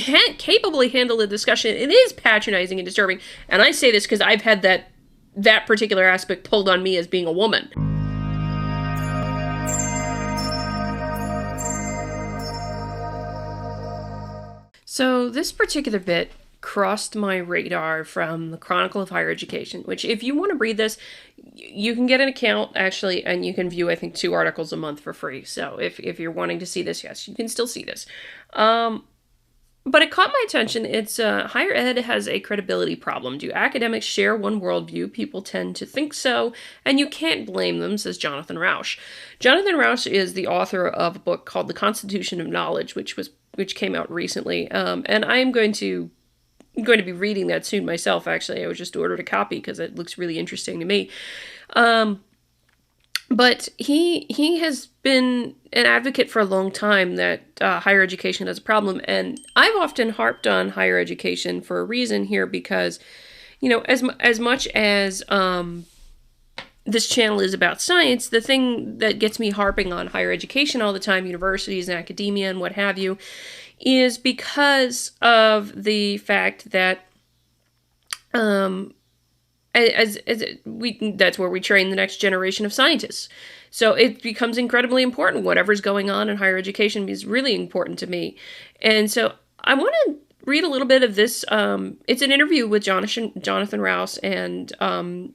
can't capably handle the discussion. It is patronizing and disturbing. And I say this because I've had that particular aspect pulled on me as being a woman. So this particular bit crossed my radar from the Chronicle of Higher Education, which if you want to read this, you can get an account actually, and you can view, I think, 2 articles a month for free. So if you're wanting to see this, yes, you can still see this. But it caught my attention. It's higher ed has a credibility problem. Do academics share one worldview? People tend to think so, and you can't blame them, says Jonathan Rauch. Jonathan Rauch is the author of a book called The Constitution of Knowledge, which came out recently, and I am going to be reading that soon myself. Actually, I just ordered a copy because it looks really interesting to me. But he has been an advocate for a long time that higher education has a problem, and I've often harped on higher education for a reason here because, as much as this channel is about science, the thing that gets me harping on higher education all the time, universities and academia and what have you, is because of the fact that that's where we train the next generation of scientists. So it becomes incredibly important. Whatever's going on in higher education is really important to me. And so I want to read a little bit of this. It's an interview with Jonathan Rauch and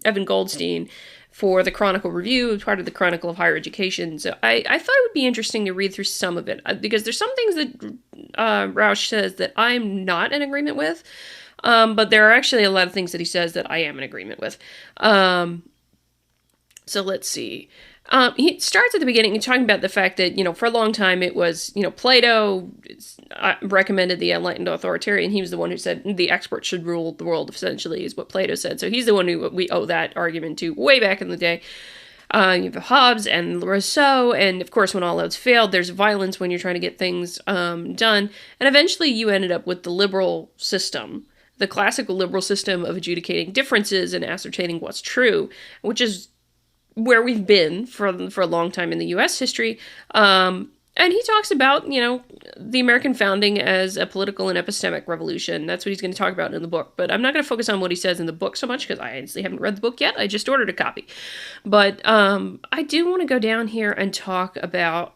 Evan Goldstein for the Chronicle Review, part of the Chronicle of Higher Education. So I thought it would be interesting to read through some of it, because there's some things that Rauch says that I'm not in agreement with. But there are actually a lot of things that he says that I am in agreement with. So let's see. He starts at the beginning talking about the fact that, for a long time it was, Plato recommended the enlightened authoritarian. He was the one who said the expert should rule the world, essentially, is what Plato said. So he's the one who we owe that argument to way back in the day. You have Hobbes and Rousseau, and of course when all else failed, there's violence when you're trying to get things done. And eventually you ended up with the liberal system, the classical liberal system of adjudicating differences and ascertaining what's true, which is where we've been for a long time in the U.S. history. And he talks about, the American founding as a political and epistemic revolution. That's what he's going to talk about in the book. But I'm not going to focus on what he says in the book so much because I honestly haven't read the book yet. I just ordered a copy. But I do want to go down here and talk about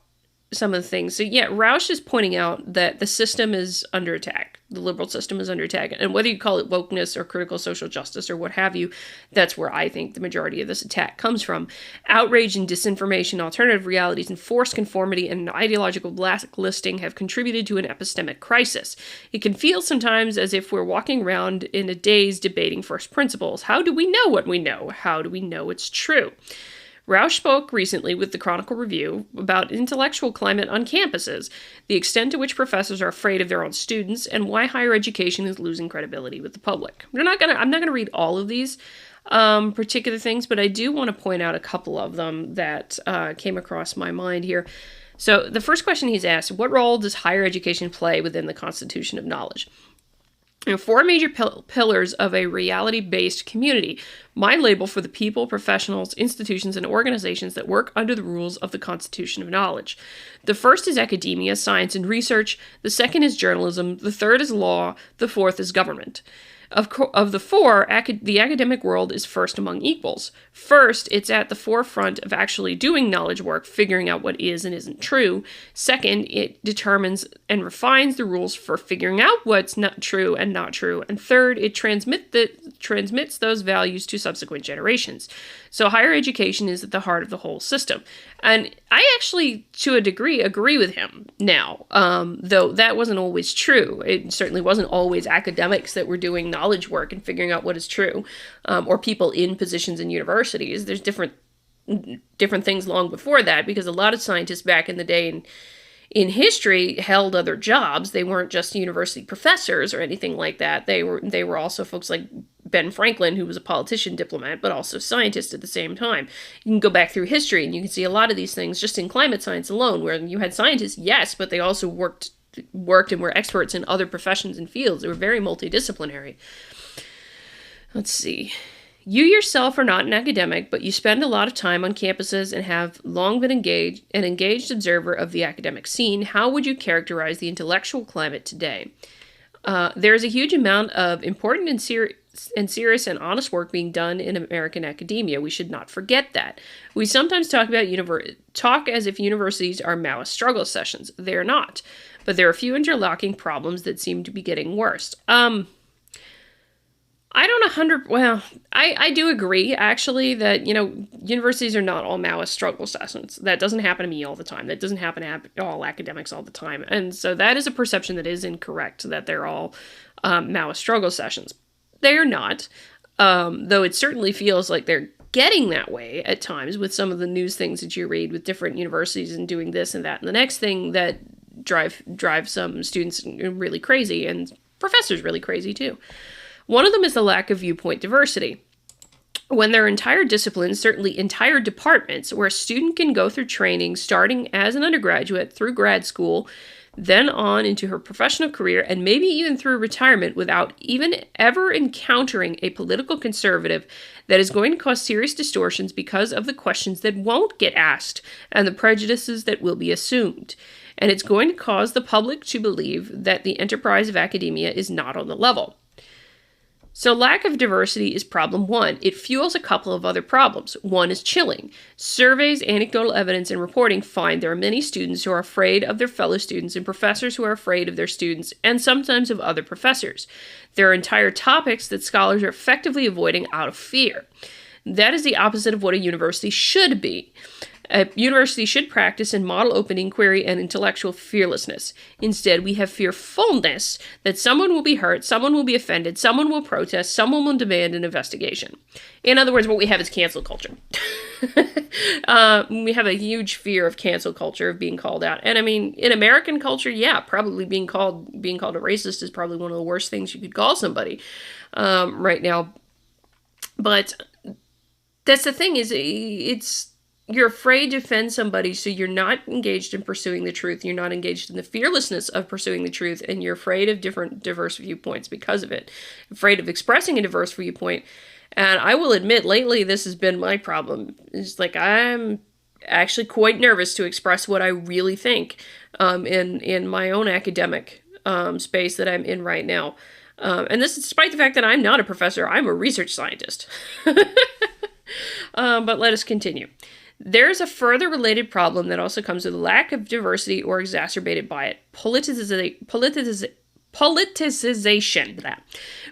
some of the things. So yeah, Rauch is pointing out that the system is under attack. The liberal system is under attack. And whether you call it wokeness or critical social justice or what have you, that's where I think the majority of this attack comes from. Outrage and disinformation, alternative realities, and forced conformity and ideological blacklisting have contributed to an epistemic crisis. It can feel sometimes as if we're walking around in a daze debating first principles. How do we know what we know? How do we know it's true? Rauch spoke recently with the Chronicle Review about intellectual climate on campuses, the extent to which professors are afraid of their own students, and why higher education is losing credibility with the public. I'm not gonna read all of these particular things, but I do want to point out a couple of them that came across my mind here. So the first question he's asked: what role does higher education play within the Constitution of Knowledge? There are 4 major pillars of a reality-based community. My label for the people, professionals, institutions, and organizations that work under the rules of the Constitution of Knowledge. The first is academia, science, and research. The second is journalism. The third is law. The fourth is government. Of the 4, the academic world is first among equals. First, it's at the forefront of actually doing knowledge work, figuring out what is and isn't true. Second, it determines and refines the rules for figuring out what's not true. And third, it transmits those values to subsequent generations. So higher education is at the heart of the whole system. And I actually, to a degree, agree with him now, though that wasn't always true. It certainly wasn't always academics that were doing knowledge work and figuring out what is true, or people in positions in universities. There's different things long before that, because a lot of scientists back in the day in history held other jobs. They weren't just university professors or anything like that. They were also folks like Ben Franklin, who was a politician, diplomat, but also scientist at the same time. You can go back through history and you can see a lot of these things just in climate science alone, where you had scientists, yes, but they also worked and were experts in other professions and fields. They were very multidisciplinary. Let's see. You yourself are not an academic, but you spend a lot of time on campuses and have long been an engaged observer of the academic scene. How would you characterize the intellectual climate today? There's a huge amount of important and serious and honest work being done in American academia. We should not forget that. We sometimes talk about talk as if universities are Maoist struggle sessions. They're not, but there are a few interlocking problems that seem to be getting worse. I don't 100. Well, I do agree actually that universities are not all Maoist struggle sessions. That doesn't happen to me all the time. That doesn't happen to all academics all the time, and so that is a perception that is incorrect. That they're all Maoist struggle sessions. They are not, though it certainly feels like they're getting that way at times with some of the news things that you read with different universities and doing this and that and the next thing that drive some students really crazy and professors really crazy too. One of them is the lack of viewpoint diversity. When there are entire disciplines, certainly entire departments, where a student can go through training starting as an undergraduate through grad school, then on into her professional career, and maybe even through retirement without even ever encountering a political conservative, that is going to cause serious distortions because of the questions that won't get asked and the prejudices that will be assumed. And it's going to cause the public to believe that the enterprise of academia is not on the level. So lack of diversity is problem one. It fuels a couple of other problems. One is chilling. Surveys, anecdotal evidence, and reporting find there are many students who are afraid of their fellow students and professors who are afraid of their students and sometimes of other professors. There are entire topics that scholars are effectively avoiding out of fear. That is the opposite of what a university should be. A university should practice and model open inquiry and intellectual fearlessness. Instead, we have fearfulness that someone will be hurt, someone will be offended, someone will protest, someone will demand an investigation. In other words, what we have is cancel culture. We have a huge fear of cancel culture, of being called out. And I mean, in American culture, yeah, probably being called a racist is probably one of the worst things you could call somebody right now. But that's the thing, is you're afraid to offend somebody, so you're not engaged in pursuing the truth. You're not engaged in the fearlessness of pursuing the truth, and you're afraid of diverse viewpoints because of it. Afraid of expressing a diverse viewpoint. And I will admit, lately, this has been my problem. It's like, I'm actually quite nervous to express what I really think in my own academic space that I'm in right now. And this is despite the fact that I'm not a professor. I'm a research scientist. But let us continue. There's a further related problem that also comes with a lack of diversity or exacerbated by it. Politicization.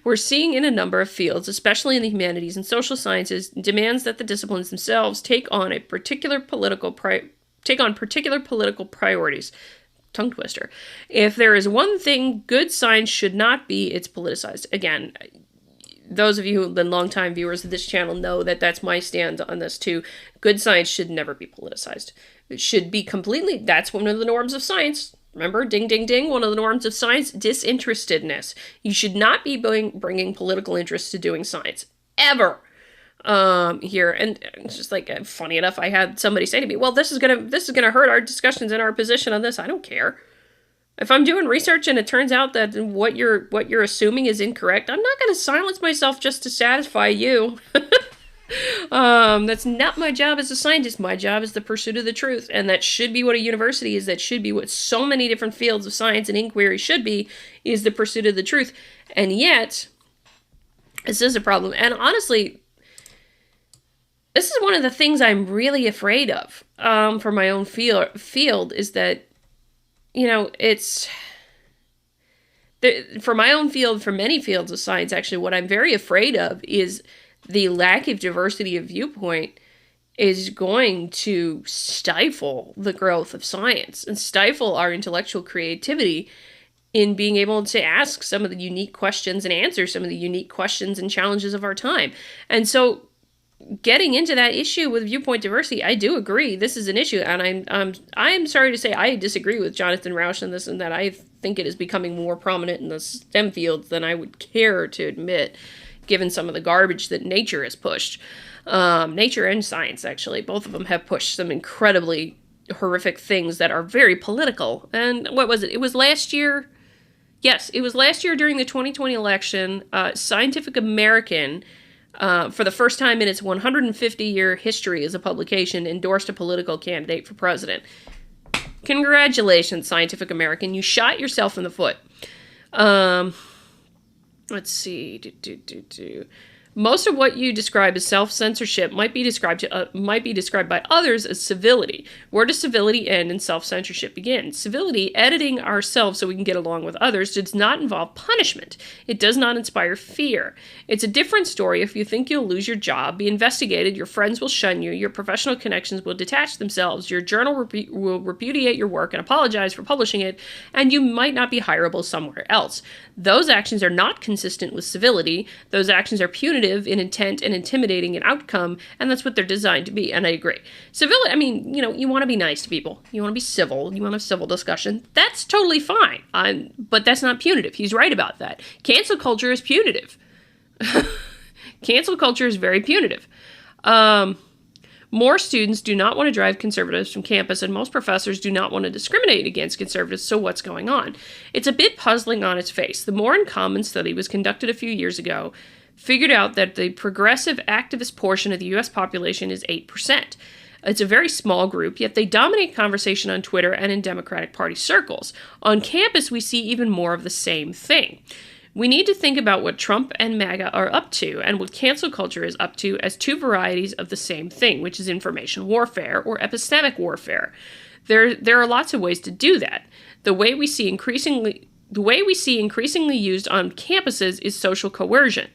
We're seeing in a number of fields, especially in the humanities and social sciences, demands that the disciplines themselves take on particular political priorities. Tongue twister. If there is one thing good science should not be, it's politicized. Again, those of you who have been longtime viewers of this channel know that that's my stand on this too. Good science should never be politicized. It should be completely, that's one of the norms of science. Remember, ding, ding, ding, one of the norms of science, disinterestedness. You should not be bringing political interest to doing science, ever, here. And it's just like, funny enough, I had somebody say to me, well, this is gonna hurt our discussions and our position on this. I don't care. If I'm doing research and it turns out that what you're assuming is incorrect, I'm not going to silence myself just to satisfy you. That's not my job as a scientist. My job is the pursuit of the truth, and that should be what a university is. That should be what so many different fields of science and inquiry should be, is the pursuit of the truth. And yet, this is a problem. And honestly, this is one of the things I'm really afraid of for my own field is that, it's for my own field, for many fields of science, actually, what I'm very afraid of is the lack of diversity of viewpoint is going to stifle the growth of science and stifle our intellectual creativity in being able to ask some of the unique questions and answer some of the unique questions and challenges of our time. And so getting into that issue with viewpoint diversity, I do agree this is an issue, and I'm sorry to say I disagree with Jonathan Rauch on this, and that I think it is becoming more prominent in the STEM fields than I would care to admit, given some of the garbage that nature has pushed. Nature and science, actually, both of them have pushed some incredibly horrific things that are very political. And what was it? It was last year. Yes, it was last year during the 2020 election. Scientific American, for the first time in its 150-year history as a publication, endorsed a political candidate for president. Congratulations, Scientific American. You shot yourself in the foot. Let's see. Most of what you describe as self-censorship might be described by others as civility. Where does civility end and self-censorship begin? Civility, editing ourselves so we can get along with others, does not involve punishment. It does not inspire fear. It's a different story if you think you'll lose your job, be investigated, your friends will shun you, your professional connections will detach themselves, your journal will repudiate your work and apologize for publishing it, and you might not be hireable somewhere else. Those actions are not consistent with civility. Those actions are punitive in intent and intimidating in outcome, and that's what they're designed to be, and I agree. Civility, I mean, you want to be nice to people. You want to be civil. You want to have civil discussion. That's totally fine. But that's not punitive. He's right about that. Cancel culture is punitive. Cancel culture is very punitive. More students do not want to drive conservatives from campus, and most professors do not want to discriminate against conservatives, so what's going on? It's a bit puzzling on its face. The More in Common study was conducted a few years ago, figured out that the progressive activist portion of the U.S. population is 8%. It's a very small group, yet they dominate conversation on Twitter and in Democratic Party circles. On campus, we see even more of the same thing. We need to think about what Trump and MAGA are up to and what cancel culture is up to as two varieties of the same thing, which is information warfare or epistemic warfare. There are lots of ways to do that. The way we see increasingly used on campuses is social coercion.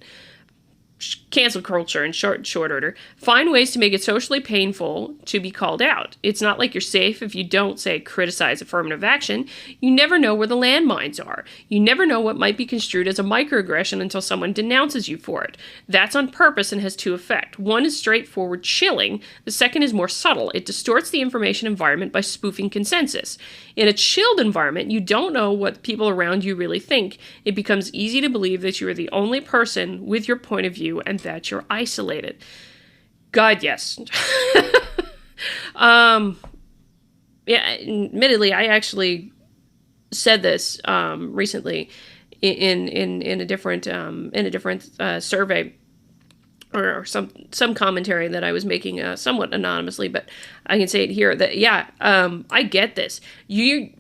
Cancel culture in short order. Find ways to make it socially painful to be called out. It's not like you're safe if you don't, say, criticize affirmative action. You never know where the landmines are. You never know what might be construed as a microaggression until someone denounces you for it. That's on purpose and has two effects. One is straightforward chilling. The second is more subtle. It distorts the information environment by spoofing consensus. In a chilled environment, you don't know what people around you really think. It becomes easy to believe that you are the only person with your point of view and that you're isolated. God, yes. Yeah, admittedly, I actually said this recently in a different survey or some commentary that I was making somewhat anonymously, but I can say it here that I get this. You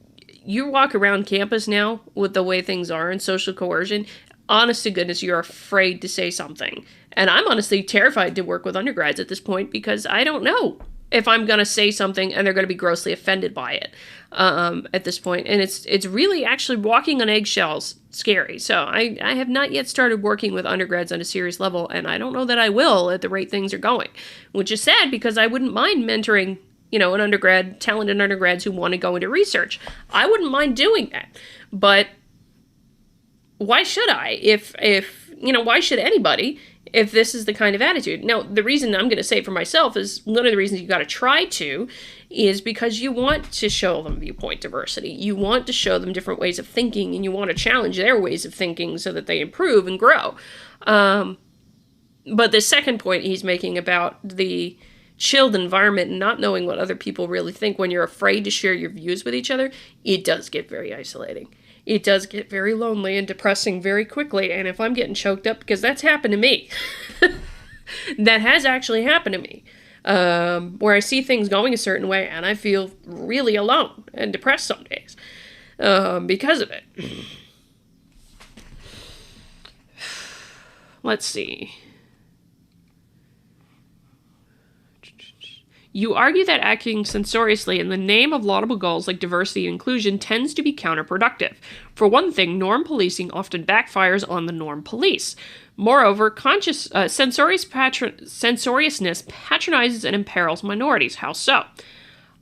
walk around campus now with the way things are and social coercion. Honest to goodness, you're afraid to say something. And I'm honestly terrified to work with undergrads at this point because I don't know if I'm going to say something and they're going to be grossly offended by it at this point. And it's really actually walking on eggshells scary. So I have not yet started working with undergrads on a serious level, and I don't know that I will at the rate things are going, which is sad because I wouldn't mind mentoring, an talented undergrads who want to go into research. I wouldn't mind doing that. But why should I? Why should anybody if this is the kind of attitude? Now, the reason I'm going to say for myself is one of the reasons you got to try to is because you want to show them viewpoint diversity. You want to show them different ways of thinking, and you want to challenge their ways of thinking so that they improve and grow. But the second point he's making about the chilled environment and not knowing what other people really think when you're afraid to share your views with each other, it does get very isolating. It does get very lonely and depressing very quickly, and if I'm getting choked up, because that's happened to me. That has actually happened to me. Where I see things going a certain way, and I feel really alone and depressed some days because of it. Let's see. You argue that acting censoriously in the name of laudable goals like diversity and inclusion tends to be counterproductive. For one thing, norm policing often backfires on the norm police. Moreover, censoriousness patronizes and imperils minorities. How so?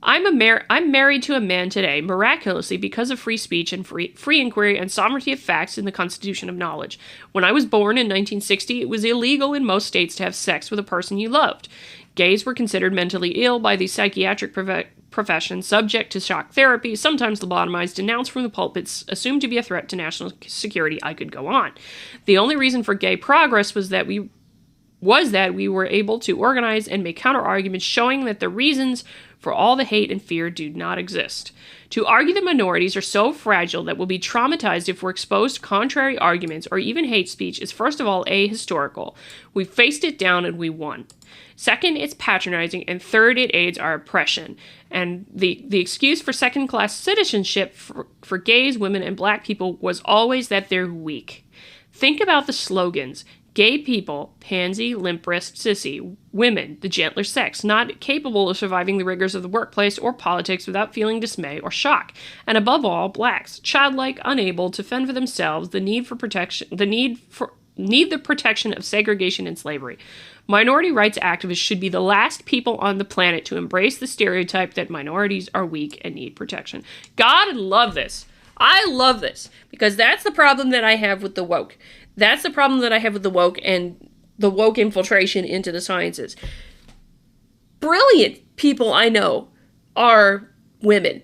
I'm married to a man today, miraculously, because of free speech and free inquiry and sovereignty of facts in the Constitution of Knowledge. When I was born in 1960, it was illegal in most states to have sex with a person you loved. Gays were considered mentally ill by the psychiatric profession, subject to shock therapy, sometimes lobotomized, denounced from the pulpits, assumed to be a threat to national security. I could go on. The only reason for gay progress was that we were able to organize and make counter-arguments showing that the reasons for all the hate and fear do not exist. To argue that minorities are so fragile that we'll be traumatized if we're exposed to contrary arguments or even hate speech is first of all ahistorical. We faced it down and we won. Second, it's patronizing, and third, it aids our oppression. And the excuse for second-class citizenship for gays, women, and black people was always that they're weak. Think about the slogans. Gay people, pansy, limp wrist, sissy. Women, the gentler sex, not capable of surviving the rigors of the workplace or politics without feeling dismay or shock. And above all, blacks, childlike, unable to fend for themselves, the need for protection, need the protection of segregation and slavery. Minority rights activists should be the last people on the planet to embrace the stereotype that minorities are weak and need protection. God, I love this. I love this because that's the problem that I have with the woke. That's the problem that I have with the woke and the woke infiltration into the sciences. Brilliant people I know are women,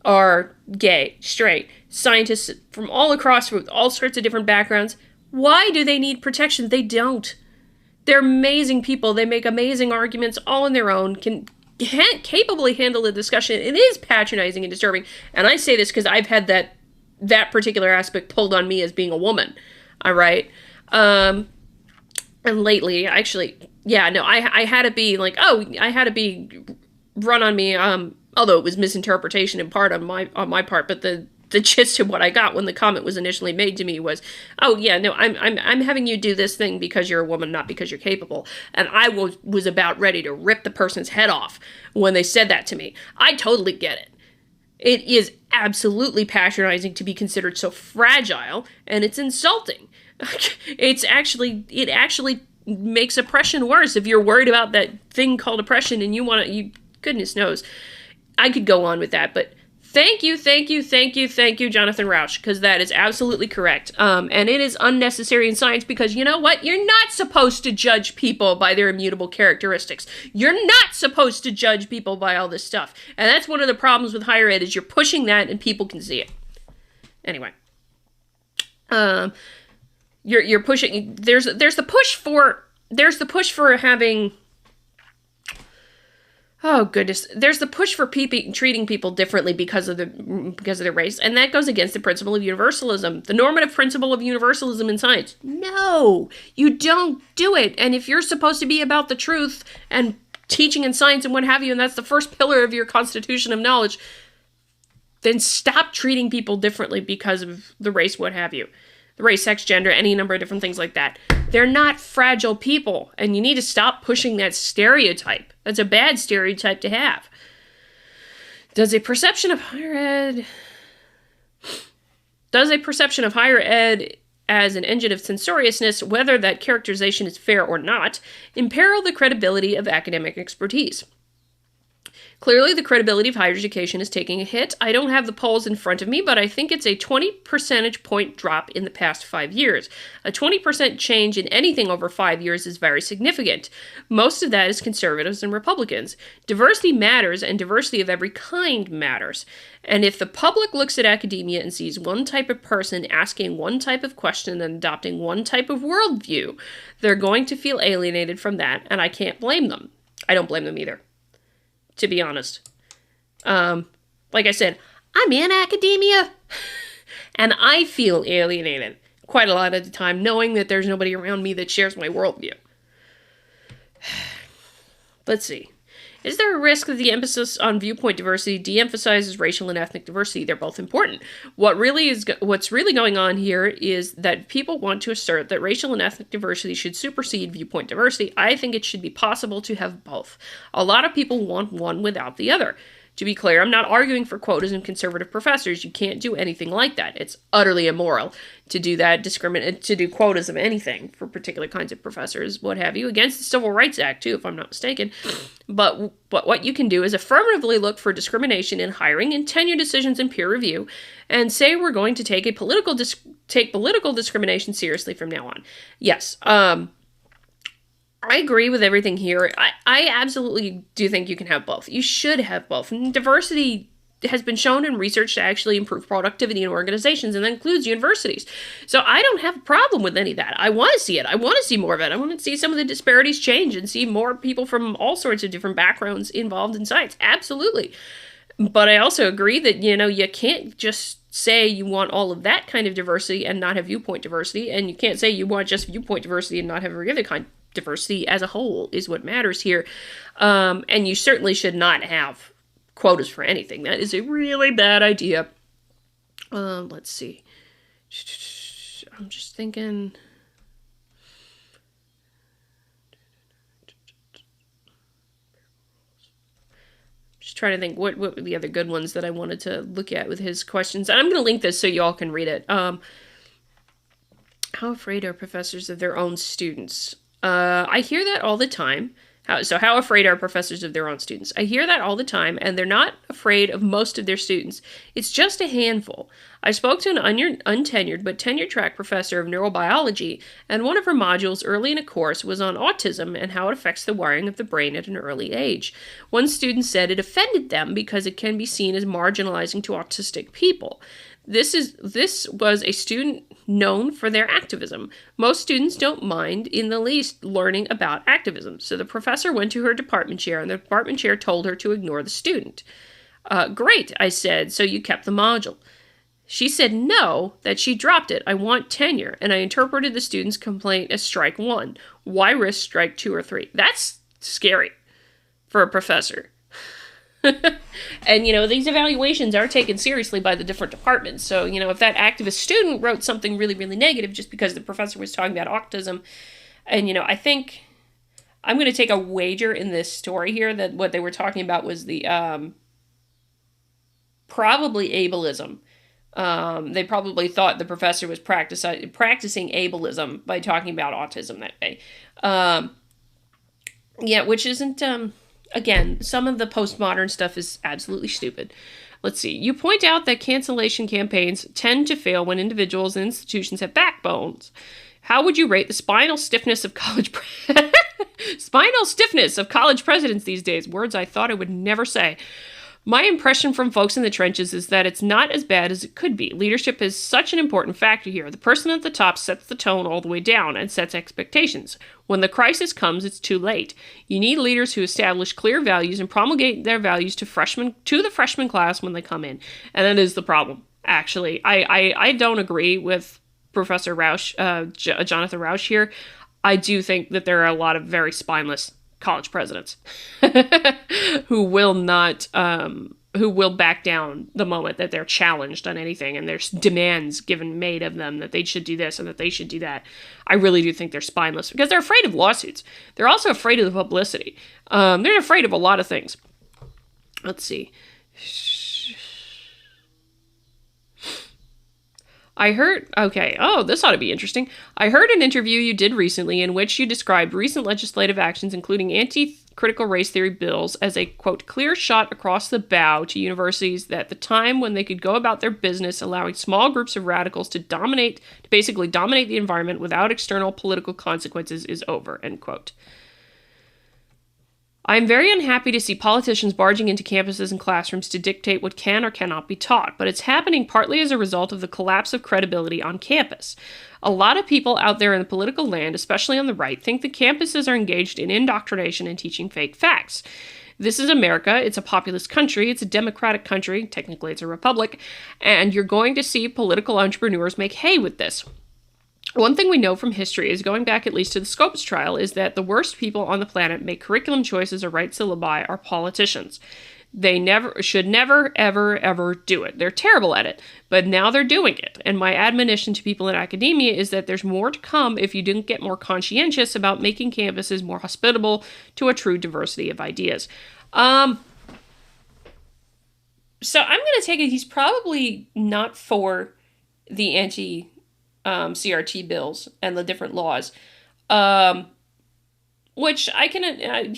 are gay, straight, scientists from all across with all sorts of different backgrounds. Why do they need protection? They don't. They're amazing people. They make amazing arguments all on their own, can capably handle the discussion. It is patronizing and disturbing. And I say this because I've had that particular aspect pulled on me as being a woman. All right. And lately, actually, yeah, no, I had it be like, I had it be run on me. Although it was misinterpretation in part on my part, but the gist of what I got when the comment was initially made to me was, oh yeah, no, I'm having you do this thing because you're a woman, not because you're capable. And I was about ready to rip the person's head off when they said that to me. I totally get it. It is absolutely patronizing to be considered so fragile, and it's insulting. It actually makes oppression worse if you're worried about that thing called oppression and goodness knows. I could go on with that, but thank you, Jonathan Rauch, because that is absolutely correct. And it is unnecessary in science because you know what? You're not supposed to judge people by their immutable characteristics. You're not supposed to judge people by all this stuff. And that's one of the problems with higher ed is you're pushing that and people can see it. Anyway. You're pushing, there's the push for having, oh goodness, there's the push for treating people differently because of their race, and that goes against the principle of universalism, the normative principle of universalism in science. No, you don't do it. And if you're supposed to be about the truth and teaching in science and what have you, and that's the first pillar of your constitution of knowledge, then stop treating people differently because of the race, what have you. The race, sex, gender, any number of different things like that. They're not fragile people, and you need to stop pushing that stereotype. That's a bad stereotype to have. Does a perception of higher ed as an engine of censoriousness, whether that characterization is fair or not, imperil the credibility of academic expertise? Clearly, the credibility of higher education is taking a hit. I don't have the polls in front of me, but I think it's a 20 percentage point drop in the past 5 years. A 20% change in anything over 5 years is very significant. Most of that is conservatives and Republicans. Diversity matters, and diversity of every kind matters. And if the public looks at academia and sees one type of person asking one type of question and adopting one type of worldview, they're going to feel alienated from that, and I can't blame them. I don't blame them either, to be honest. Like I said, I'm in academia, and I feel alienated quite a lot of the time, knowing that there's nobody around me that shares my worldview. Let's see. Is there a risk that the emphasis on viewpoint diversity de-emphasizes racial and ethnic diversity? They're both important. What's really going on here is that people want to assert that racial and ethnic diversity should supersede viewpoint diversity. I think it should be possible to have both. A lot of people want one without the other. To be clear, I'm not arguing for quotas and conservative professors. You can't do anything like that. It's utterly immoral to do that, to do quotas of anything for particular kinds of professors, what have you, against the Civil Rights Act, too, if I'm not mistaken. But what you can do is affirmatively look for discrimination in hiring and tenure decisions and peer review, and say we're going to take political discrimination seriously from now on. Yes, I agree with everything here. I absolutely do think you can have both. You should have both. And diversity has been shown in research to actually improve productivity in organizations, and that includes universities. So I don't have a problem with any of that. I want to see it. I want to see more of it. I want to see some of the disparities change and see more people from all sorts of different backgrounds involved in science. Absolutely. But I also agree that, you can't just say you want all of that kind of diversity and not have viewpoint diversity, and you can't say you want just viewpoint diversity and not have every other kind. Diversity as a whole is what matters here. And you certainly should not have quotas for anything. That is a really bad idea. Let's see. I'm just thinking. Just trying to think what were the other good ones that I wanted to look at with his questions. And I'm going to link this so y'all can read it. How afraid are professors of their own students? I hear that all the time. How afraid are professors of their own students? I hear that all the time, and they're not afraid of most of their students. It's just a handful. I spoke to an untenured but tenure-track professor of neurobiology, and one of her modules early in a course was on autism and how it affects the wiring of the brain at an early age. One student said it offended them because it can be seen as marginalizing to autistic people. This was a student known for their activism. Most students don't mind in the least learning about activism. So the professor went to her department chair, and the department chair told her to ignore the student. Great, I said, so you kept the module. She said no, that she dropped it. I want tenure, and I interpreted the student's complaint as strike 1. Why risk strike 2 or 3? That's scary for a professor. And, these evaluations are taken seriously by the different departments. So, if that activist student wrote something really, really negative just because the professor was talking about autism, and, I think I'm going to take a wager in this story here that what they were talking about was the, probably ableism. They probably thought the professor was practicing ableism by talking about autism that way. Which isn't, again, some of the postmodern stuff is absolutely stupid. Let's see. You point out that cancellation campaigns tend to fail when individuals and institutions have backbones. How would you rate the spinal stiffness of college presidents these days? Words I thought I would never say. My impression from folks in the trenches is that it's not as bad as it could be. Leadership is such an important factor here. The person at the top sets the tone all the way down and sets expectations. When the crisis comes, it's too late. You need leaders who establish clear values and promulgate their values to the freshman class when they come in. And that is the problem, actually. I don't agree with Professor Rauch, Jonathan Rauch here. I do think that there are a lot of very spineless college presidents who will back down the moment that they're challenged on anything and there's demands made of them that they should do this and that they should do that. I really do think they're spineless because they're afraid of lawsuits. They're also afraid of the publicity. They're afraid of a lot of things. Let's see. This ought to be interesting. I heard an interview you did recently in which you described recent legislative actions, including anti-critical race theory bills, as a, quote, clear shot across the bow to universities that the time when they could go about their business allowing small groups of radicals to basically dominate the environment without external political consequences is over, end quote. I'm very unhappy to see politicians barging into campuses and classrooms to dictate what can or cannot be taught, but it's happening partly as a result of the collapse of credibility on campus. A lot of people out there in the political land, especially on the right, think that campuses are engaged in indoctrination and teaching fake facts. This is America. It's a populist country. It's a democratic country. Technically, it's a republic. And you're going to see political entrepreneurs make hay with this. One thing we know from history is going back at least to the Scopes trial is that the worst people on the planet make curriculum choices or write syllabi are politicians. They should never, ever do it. They're terrible at it, but now they're doing it. And my admonition to people in academia is that there's more to come if you didn't get more conscientious about making campuses more hospitable to a true diversity of ideas. So I'm going to take it he's probably not for the AntiCRT bills and the different laws, which I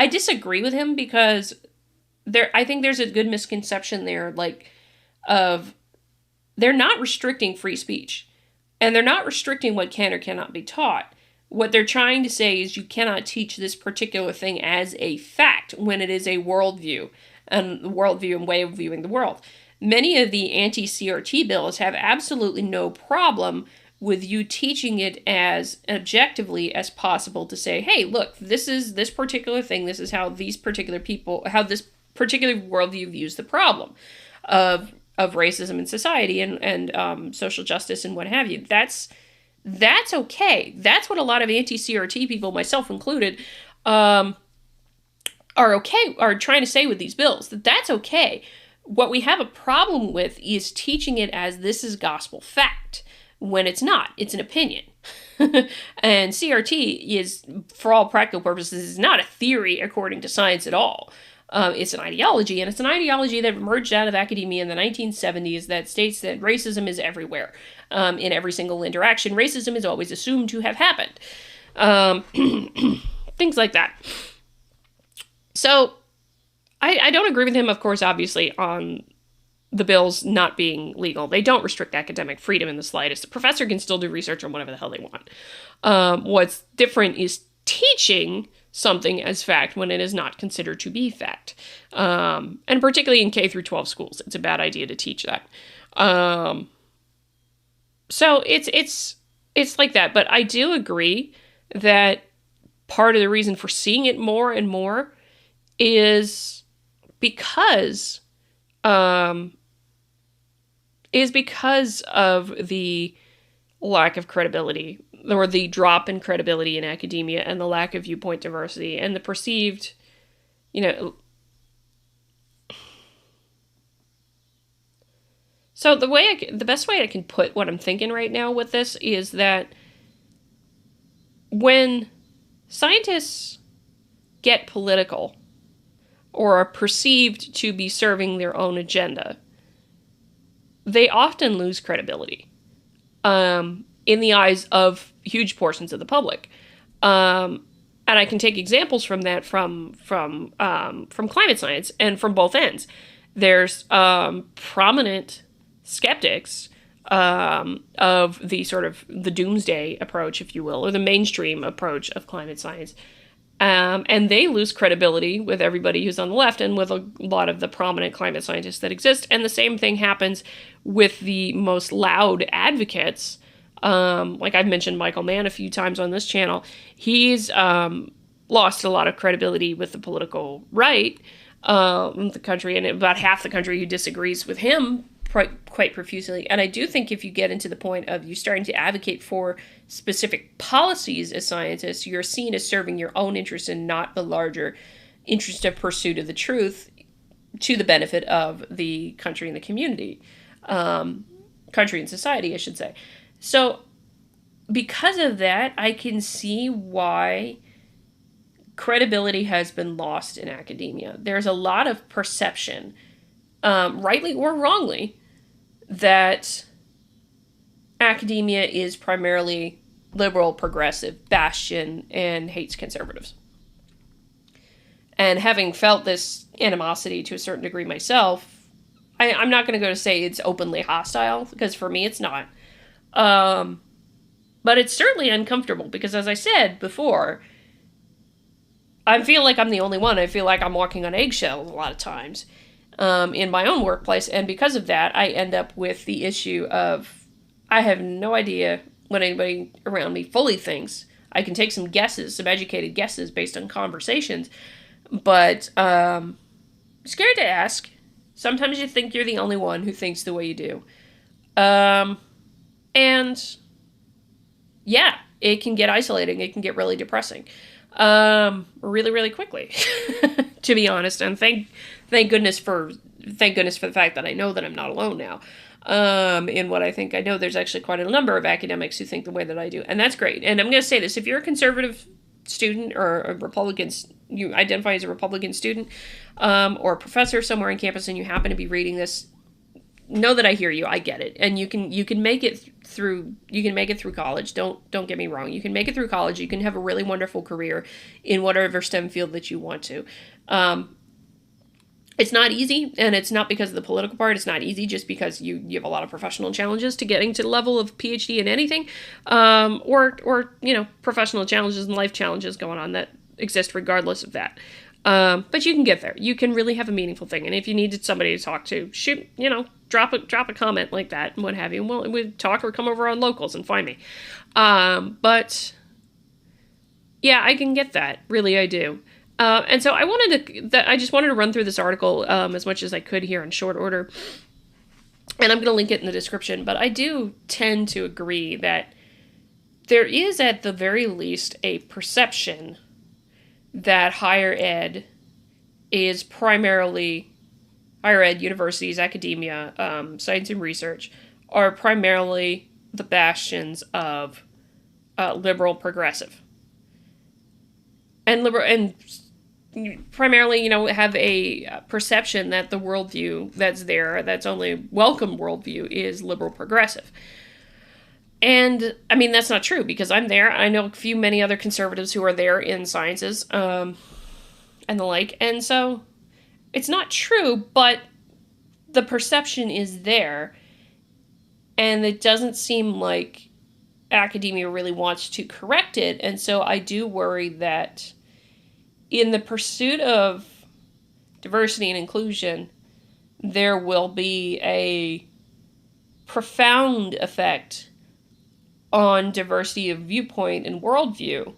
disagree with him because I think there's a good misconception there, of they're not restricting free speech, and they're not restricting what can or cannot be taught. What they're trying to say is you cannot teach this particular thing as a fact when it is a worldview and way of viewing the world. Many of the anti-CRT bills have absolutely no problem with you teaching it as objectively as possible to say, hey, look, this is this particular thing. This is how these particular people, how this particular worldview views the problem of racism in society and social justice and what have you. That's okay. That's what a lot of anti-CRT people, myself included, are trying to say with these bills. That's okay. What we have a problem with is teaching it as this is gospel fact, when it's not. It's an opinion. And CRT is, for all practical purposes, is not a theory according to science at all. It's an ideology, and it's an ideology that emerged out of academia in the 1970s that states that racism is everywhere. In every single interaction, racism is always assumed to have happened. Things like that. So, I don't agree with him, of course, obviously, on the bills not being legal. They don't restrict academic freedom in the slightest. The professor can still do research on whatever the hell they want. What's different is teaching something as fact when it is not considered to be fact. And particularly in K through 12 schools, it's a bad idea to teach that. So it's like that. But I do agree that part of the reason for seeing it more and more is because of the lack of credibility, or the drop in credibility in academia, and the lack of viewpoint diversity, and the perceived, So the best way I can put what I'm thinking right now with this is that when scientists get political or are perceived to be serving their own agenda, they often lose credibility in the eyes of huge portions of the public. And I can take examples from that from climate science and from both ends. There's prominent skeptics of the sort of the doomsday approach, if you will, or the mainstream approach of climate science. And they lose credibility with everybody who's on the left and with a lot of the prominent climate scientists that exist. And the same thing happens with the most loud advocates. Like I've mentioned Michael Mann a few times on this channel. He's lost a lot of credibility with the political right in the country, and about half the country who disagrees with him quite profusely. And I do think if you get into the point of you starting to advocate for specific policies as scientists, you're seen as serving your own interest and not the larger interest of pursuit of the truth to the benefit of the country and the community. Country and society, I should say. So because of that, I can see why credibility has been lost in academia. There's a lot of perception, rightly or wrongly, that academia is primarily liberal, progressive, bastion, and hates conservatives. And having felt this animosity to a certain degree myself, I'm not going to go to say it's openly hostile, because for me it's not. But it's certainly uncomfortable, because as I said before, I feel like I'm the only one. I feel like I'm walking on eggshells a lot of times in my own workplace. And because of that, I end up with the issue of I have no idea what anybody around me fully thinks. I can take some guesses, some educated guesses based on conversations, but scared to ask. Sometimes you think you're the only one who thinks the way you do. And yeah, it can get isolating. It can get really depressing. Really, really quickly, to be honest. And thank goodness for the fact that I know that I'm not alone now. In what I think. I know there's actually quite a number of academics who think the way that I do, and that's great. And I'm going to say this: if you're a conservative student or a Republican, you identify as a Republican student, or a professor somewhere on campus, and you happen to be reading this, know that I hear you. I get it, and you can make it through. You can make it through college. Don't get me wrong. You can make it through college. You can have a really wonderful career in whatever STEM field that you want to. It's not easy, and it's not because of the political part. It's not easy just because you have a lot of professional challenges to getting to the level of PhD in anything, or professional challenges and life challenges going on that exist regardless of that. But you can get there. You can really have a meaningful thing, and if you needed somebody to talk to, shoot, drop a comment like that and what have you. And we'll talk or come over on Locals and find me. But yeah, I can get that. Really, I do. And so I just wanted to run through this article as much as I could here in short order. And I'm going to link it in the description. But I do tend to agree that there is at the very least a perception that higher ed, universities, academia, science and research, are primarily the bastions of liberal progressive. And liberal and primarily, have a perception that the worldview that's there, that's only welcome worldview, is liberal progressive. And I mean, that's not true, because I'm there. I know many other conservatives who are there in sciences, and the like. And so it's not true, but the perception is there. And it doesn't seem like academia really wants to correct it. And so I do worry that in the pursuit of diversity and inclusion, there will be a profound effect on diversity of viewpoint and worldview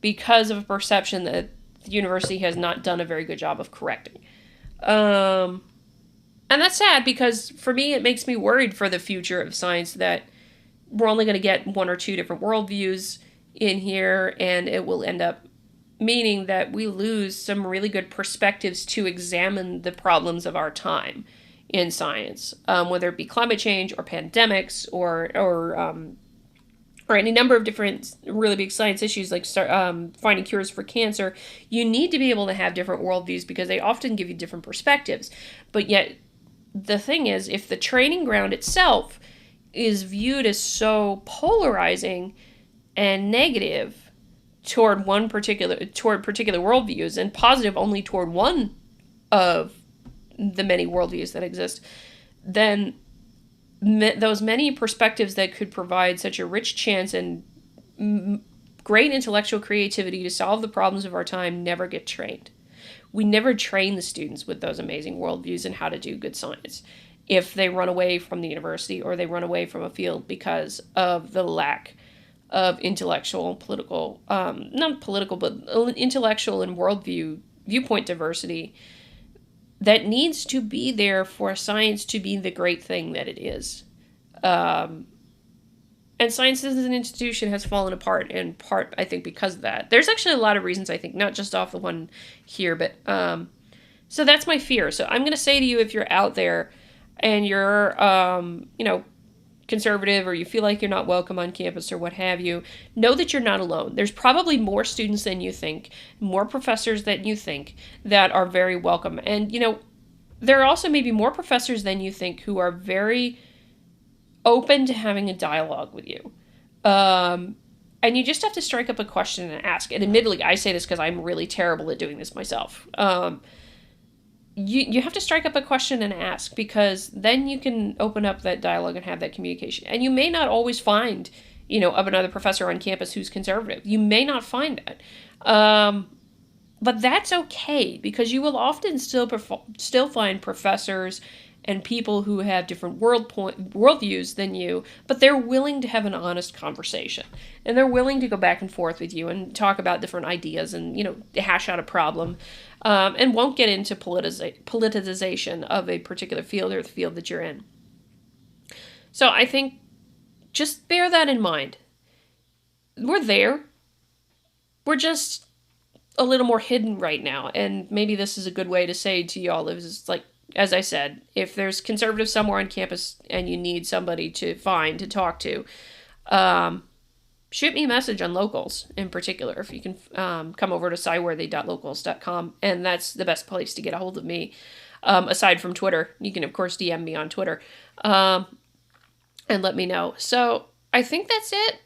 because of a perception that the university has not done a very good job of correcting. And that's sad, because for me, it makes me worried for the future of science, that we're only going to get one or two different worldviews in here, and it will end up meaning that we lose some really good perspectives to examine the problems of our time in science, whether it be climate change or pandemics or any number of different really big science issues, like finding cures for cancer. You need to be able to have different worldviews, because they often give you different perspectives. But yet, the thing is, if the training ground itself is viewed as so polarizing and negative toward particular worldviews, and positive only toward one of the many worldviews that exist, then those many perspectives that could provide such a rich chance and great intellectual creativity to solve the problems of our time never get trained. We never train the students with those amazing worldviews and how to do good science if they run away from the university, or they run away from a field because of the lack of intellectual, political, not political, but intellectual and viewpoint diversity that needs to be there for science to be the great thing that it is. And science as an institution has fallen apart, in part, I think, because of that. There's actually a lot of reasons, I think, not just off the one here, but so that's my fear. So I'm going to say to you, if you're out there and you're, conservative, or you feel like you're not welcome on campus or what have you, know that you're not alone. There's probably more students than you think, more professors than you think, that are very welcome. And, there are also maybe more professors than you think who are very open to having a dialogue with you. And you just have to strike up a question and ask. And admittedly, I say this because I'm really terrible at doing this myself. You have to strike up a question and ask, because then you can open up that dialogue and have that communication. And you may not always find, of another professor on campus who's conservative. You may not find that. But that's okay, because you will often still find professors and people who have different worldviews than you, but they're willing to have an honest conversation. And they're willing to go back and forth with you and talk about different ideas and, hash out a problem, and won't get into politicization of a particular field or the field that you're in. So I think just bear that in mind. We're there. We're just a little more hidden right now. And maybe this is a good way to say to y'all, is like, as I said, if there's conservatives somewhere on campus and you need somebody to talk to, shoot me a message on Locals in particular. If you can come over to cyworthy.locals.com, and that's the best place to get a hold of me, aside from Twitter. You can, of course, DM me on Twitter, and let me know. So I think that's it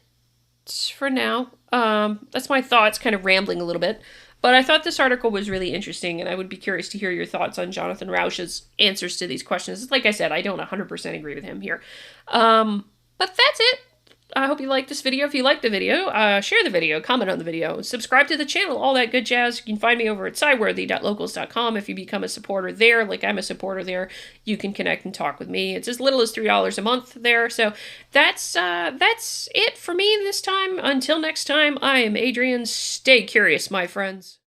for now. That's my thoughts, kind of rambling a little bit. But I thought this article was really interesting, and I would be curious to hear your thoughts on Jonathan Rauch's answers to these questions. Like I said, I don't 100% agree with him here. But that's it. I hope you liked this video. If you liked the video, share the video, comment on the video, subscribe to the channel, all that good jazz. You can find me over at cyworthy.locals.com. If you become a supporter there, like I'm a supporter there, you can connect and talk with me. It's as little as $3 a month there. So that's it for me this time. Until next time, I am Adrian. Stay curious, my friends.